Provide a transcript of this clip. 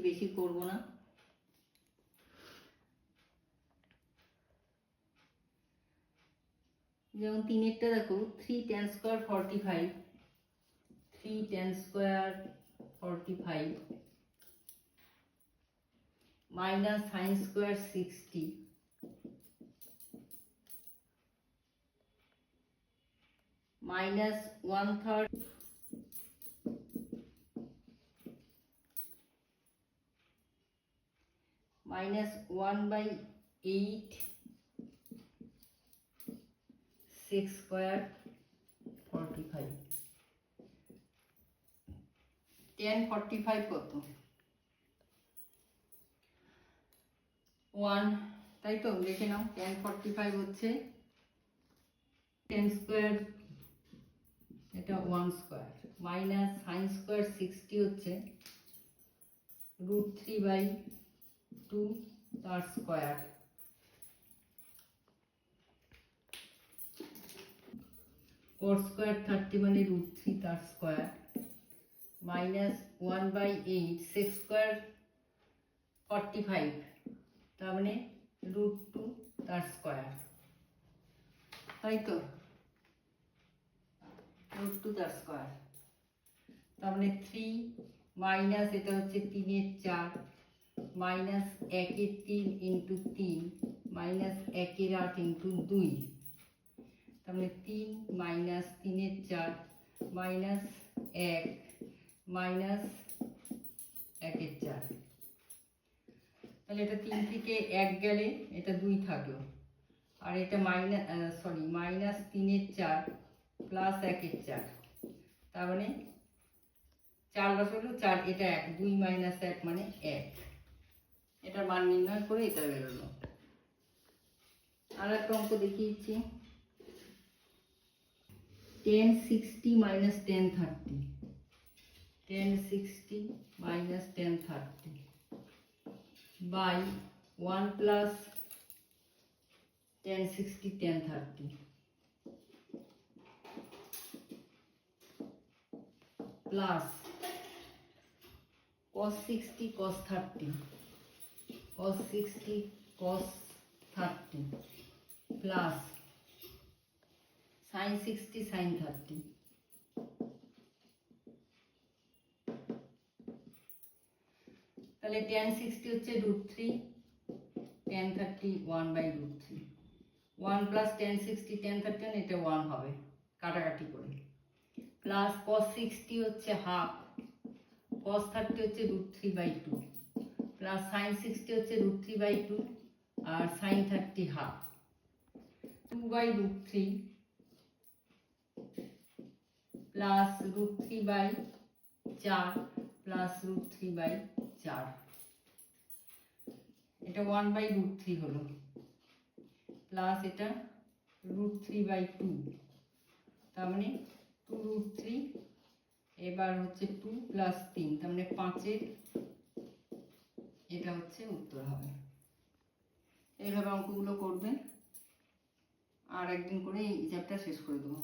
বেশি করব না। যেমন 3-এরটা দেখো, 3 tan square 45, 3 tan square 45 minus sine square 60 minus 1/3 minus 1/8 6 square 45 tan 45 কত 1, তাই তো লিখে নাও। tan 45 হচ্ছে tan স্কোয়ার, এটা 1 স্কোয়ার মাইনাস সাইন স্কোয়ার 60 হচ্ছে √3/2 তার স্কোয়ার cos স্কোয়ার 30 মানে √3 তার স্কোয়ার মাইনাস 1/8 6 স্কোয়ার 45 তার মানে √2 তার স্কোয়ার, তাই তো √2 তার স্কোয়ার। তার মানে 3 মাইনাস এটা হচ্ছে 3-এর 4 মাইনাস 1-এর 3 ইন্টু 3 মাইনাস 1-এর 8 ইন্টু 2, তার মানে 3 মাইনাস 3-এর 4 মাইনাস 1 মাইনাস 1-এর 4। তাহলে এটা 3 থেকে 1 গেলে এটা 2 থাকলো, আর এটা মাইনাস 3-এর 4 প্লাস 1-এর 4, তার মানে 4 + হলো 4, এটা 1, 2 মাইনাস 1 মানে 1। এটার মান নির্ণয় করে এটা বেরোলো। আর একটা অঙ্ক দেখিয়েছি, tan 60 minus tan 30, tan 60 minus tan 30 by 1 plus tan 60 tan 30 plus cos 60 cos 30 cos 60 cos 30 plus sin 60 sin 30। তাহলে tan 60 হচ্ছে √3, tan 30 1/√3, 1 plus tan 60 tan 30 এটা 1 হবে কাটাকাটি করে, প্লাস cos 60 হচ্ছে হাফ, cos 30 হচ্ছে √3/2, প্লাস sin 60 হচ্ছে √3/2 আর sin 30 হাফ, 2/√3 প্লাস √3/4 প্লাস √3/4, এটা 1/√3 হলো, প্লাস এটা √3/2, তার মানে 2√3, এবার হচ্ছে 2 প্লাস 3, তার মানে 5-এর, এটা হচ্ছে উত্তর হবে। এইভাবে অঙ্কগুলো করবেন, আর একদিন করে এই চ্যাপ্টার শেষ করে দেবো।